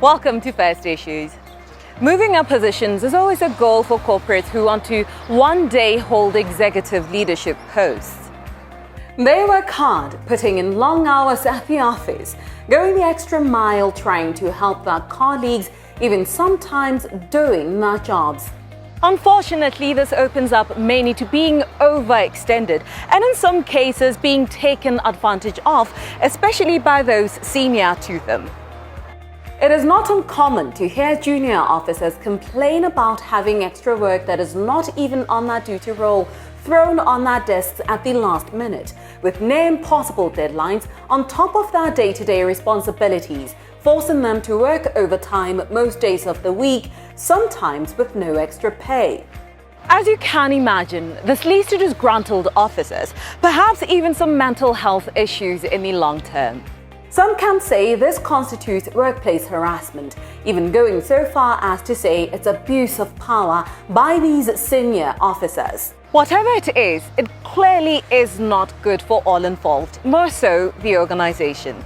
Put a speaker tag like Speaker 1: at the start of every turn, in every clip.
Speaker 1: Welcome to First Issues. Moving up positions is always a goal for corporates who want to one day hold executive leadership posts. They work hard, putting in long hours at the office, going the extra mile trying to help their colleagues, even sometimes doing their jobs. Unfortunately, this opens up many to being overextended and in some cases being taken advantage of, especially by those senior to them. It is not uncommon to hear junior officers complain about having extra work that is not even on their duty role thrown on their desks at the last minute, with near impossible deadlines on top of their day-to-day responsibilities, forcing them to work overtime most days of the week, sometimes with no extra pay. As you can imagine, this leads to disgruntled officers, perhaps even some mental health issues in the long term. Some can say this constitutes workplace harassment, even going so far as to say it's abuse of power by these senior officers. Whatever it is, it clearly is not good for all involved, more so the organization.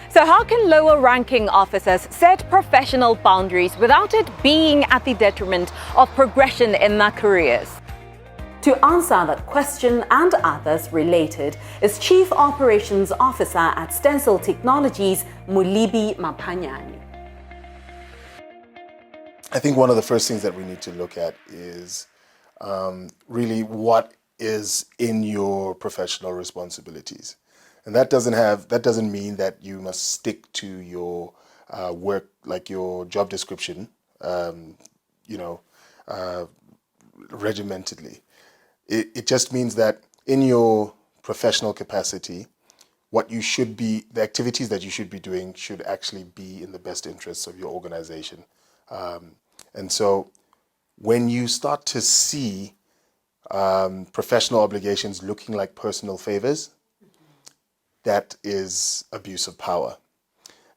Speaker 1: So how can lower-ranking officers set professional boundaries without it being at the detriment of progression in their careers? To answer that question and others related is Chief Operations Officer at Stencil Technologies, Mulibi Mapanyani.
Speaker 2: I think one of the first things that we need to look at is really what is in your professional responsibilities. And that doesn't mean that you must stick to your work, like your job description, regimentedly. It just means that in your professional capacity, the activities that you should be doing should actually be in the best interests of your organization. And so when you start to see professional obligations looking like personal favors, that is abuse of power.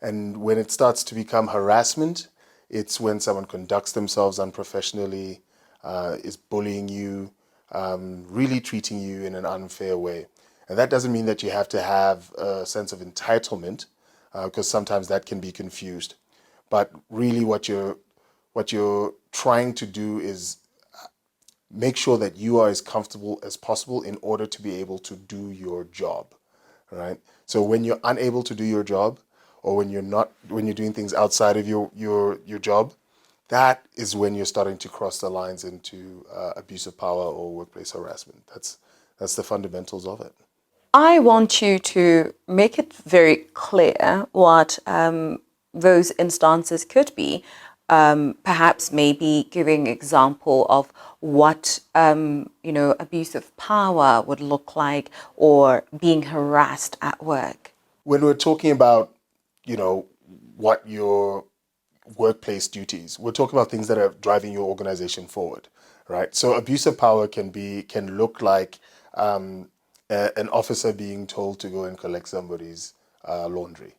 Speaker 2: And when it starts to become harassment, it's when someone conducts themselves unprofessionally, is bullying you, really treating you in an unfair way. And that doesn't mean that you have to have a sense of entitlement, because sometimes that can be confused. But really what you're trying to do is make sure that you are as comfortable as possible in order to be able to do your job. Right? So when you're unable to do your job, or when you're doing things outside of your job, that is when you're starting to cross the lines into abuse of power or workplace harassment. That's the fundamentals of it.
Speaker 1: I want you to make it very clear what those instances could be. Perhaps maybe giving example of what abuse of power would look like, or being harassed at work.
Speaker 2: When we're talking about what your workplace duties, we're talking about things that are driving your organization forward, right? So abuse of power can look like an officer being told to go and collect somebody's laundry.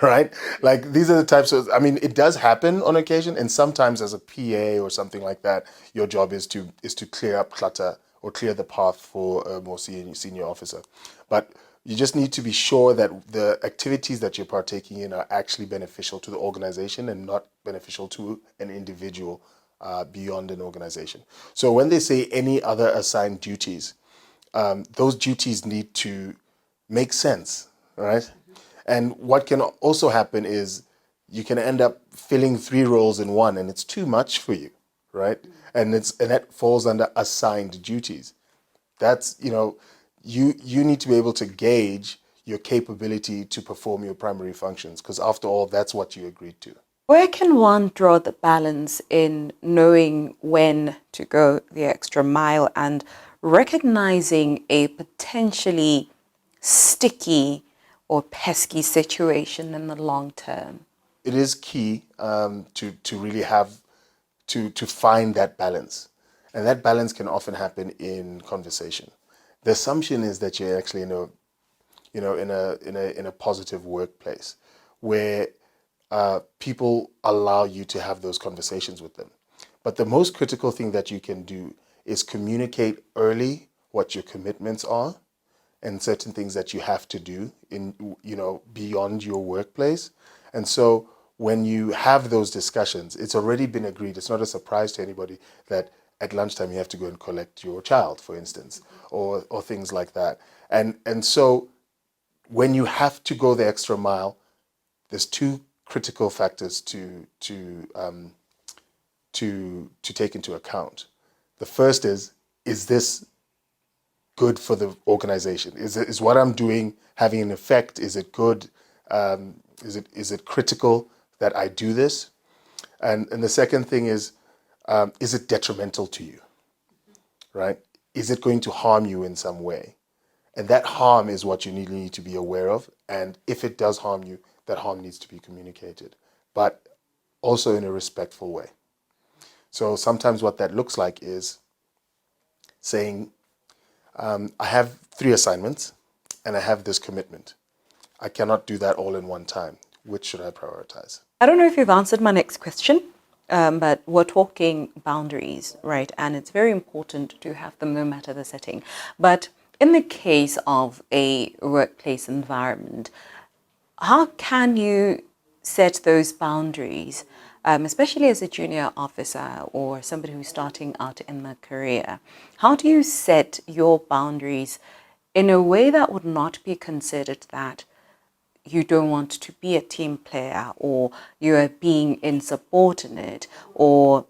Speaker 2: Right? Like, these are the types of, it does happen on occasion, and sometimes as a PA or something like that, your job is to clear up clutter or clear the path for a more senior officer. But you just need to be sure that the activities that you're partaking in are actually beneficial to the organization and not beneficial to an individual beyond an organization. So when they say any other assigned duties, those duties need to make sense, right? And what can also happen is you can end up filling 3 roles in one, and it's too much for you, right? And that falls under assigned duties. That's, you need to be able to gauge your capability to perform your primary functions, because after all, that's what you agreed to.
Speaker 1: Where can one draw the balance in knowing when to go the extra mile and recognizing a potentially sticky or pesky situation in the long term?
Speaker 2: It is key to really have to find that balance, and that balance can often happen in conversation. The assumption is that you're actually in a positive workplace where people allow you to have those conversations with them. But the most critical thing that you can do is communicate early what your commitments are and certain things that you have to do in beyond your workplace. And so when you have those discussions, it's already been agreed. It's not a surprise to anybody that at lunchtime you have to go and collect your child, for instance, or things like that. And so when you have to go the extra mile, there's two critical factors to take into account. The first is this good for the organization? Is what I'm doing having an effect? Is it good? Is it critical that I do this? And the second thing is it detrimental to you, right? Is it going to harm you in some way? And that harm is what you need to be aware of. And if it does harm you, that harm needs to be communicated, but also in a respectful way. So sometimes what that looks like is saying, I have 3 assignments and I have this commitment. I cannot do that all in one time. Which should I prioritize?
Speaker 1: I don't know if you've answered my next question, but we're talking boundaries, right? And it's very important to have them no matter the setting. But in the case of a workplace environment, how can you set those boundaries, especially as a junior officer or somebody who's starting out in their career? How do you set your boundaries in a way that would not be considered that you don't want to be a team player, or you are being insubordinate, or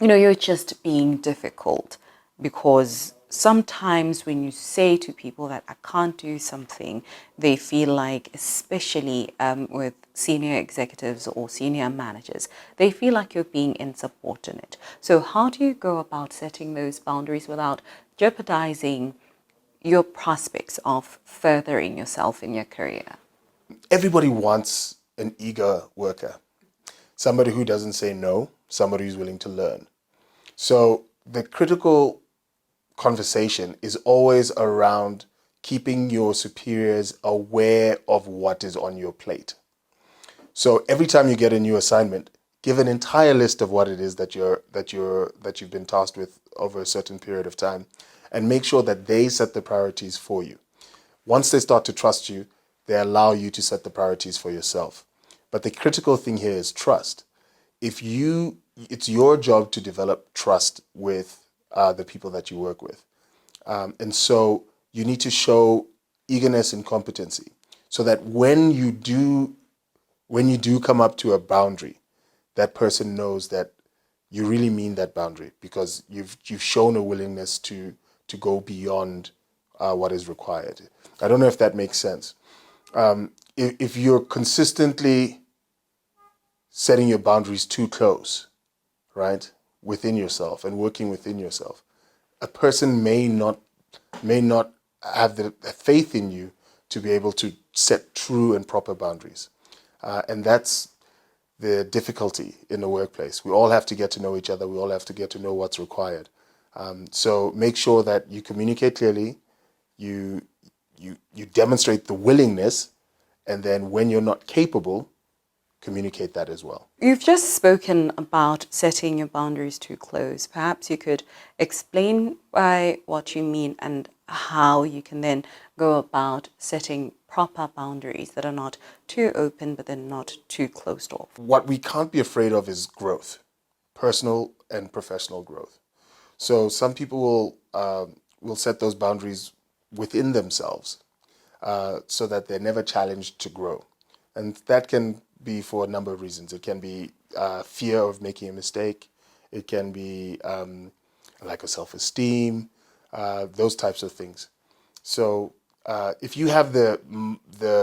Speaker 1: you're just being difficult? Because sometimes when you say to people that I can't do something, they feel like, especially with senior executives or senior managers, they feel like you're being insubordinate. So how do you go about setting those boundaries without jeopardizing your prospects of furthering yourself in your career?
Speaker 2: Everybody wants an eager worker, somebody who doesn't say no, somebody who's willing to learn. So the critical conversation is always around keeping your superiors aware of what is on your plate. So every time you get a new assignment, give an entire list of what it is that you've been tasked with over a certain period of time, and make sure that they set the priorities for you. Once they start to trust you, they allow you to set the priorities for yourself. But the critical thing here is trust. It's your job to develop trust with the people that you work with. And so you need to show eagerness and competency so that when you do come up to a boundary, that person knows that you really mean that boundary, because you've shown a willingness to go beyond what is required. I don't know if that makes sense. If you're consistently setting your boundaries too close, right, within yourself and working within yourself, a person may not have the faith in you to be able to set true and proper boundaries. And that's the difficulty in the workplace. We all have to get to know each other. We all have to get to know what's required. So make sure that you communicate clearly, you demonstrate the willingness, and then when you're not capable, communicate that as well.
Speaker 1: You've just spoken about setting your boundaries too close. Perhaps you could explain what you mean and how you can then go about setting proper boundaries that are not too open but then not too closed off.
Speaker 2: What we can't be afraid of is growth, personal and professional growth. So some people will set those boundaries within themselves so that they're never challenged to grow. And that can be for a number of reasons. It can be fear of making a mistake. It can be lack of self-esteem, those types of things. So if you have the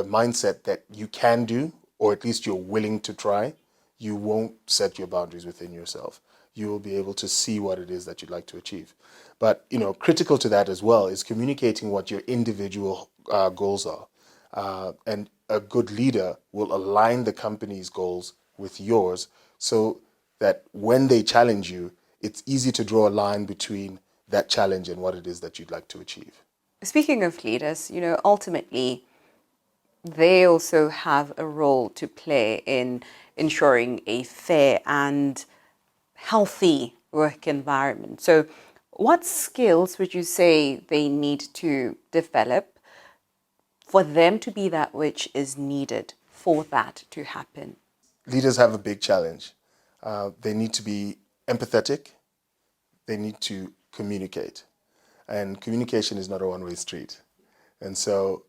Speaker 2: mindset that you can do, or at least you're willing to try, you won't set your boundaries within yourself. You will be able to see what it is that you'd like to achieve. But critical to that as well is communicating what your individual goals are. And a good leader will align the company's goals with yours so that when they challenge you, it's easy to draw a line between that challenge and what it is that you'd like to achieve.
Speaker 1: Speaking of leaders, ultimately, they also have a role to play in ensuring a fair and healthy work environment. So what skills would you say they need to develop for them to be that which is needed for that to happen?
Speaker 2: leaders have a big challenge. They need to be empathetic. They need to communicate. And communication is not a one-way street. And so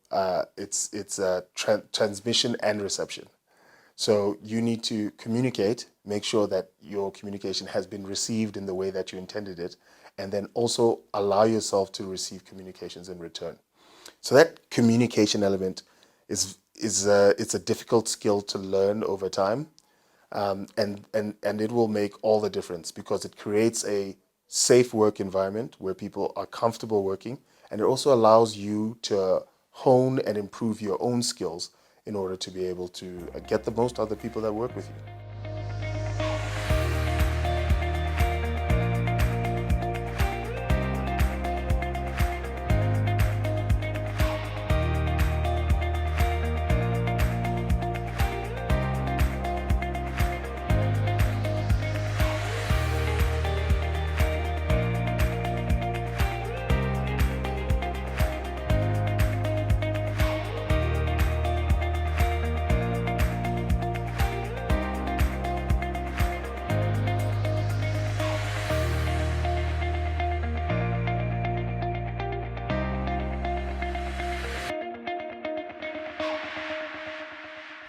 Speaker 2: it's a transmission and reception. So you need to communicate, make sure that your communication has been received in the way that you intended it, and then also allow yourself to receive communications in return. So that communication element is it's a difficult skill to learn over time, and it will make all the difference because it creates a safe work environment where people are comfortable working, and it also allows you to hone and improve your own skills in order to be able to get the most out of the people that work with you.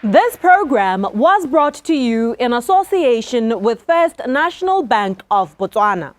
Speaker 1: This program was brought to you in association with First National Bank of Botswana.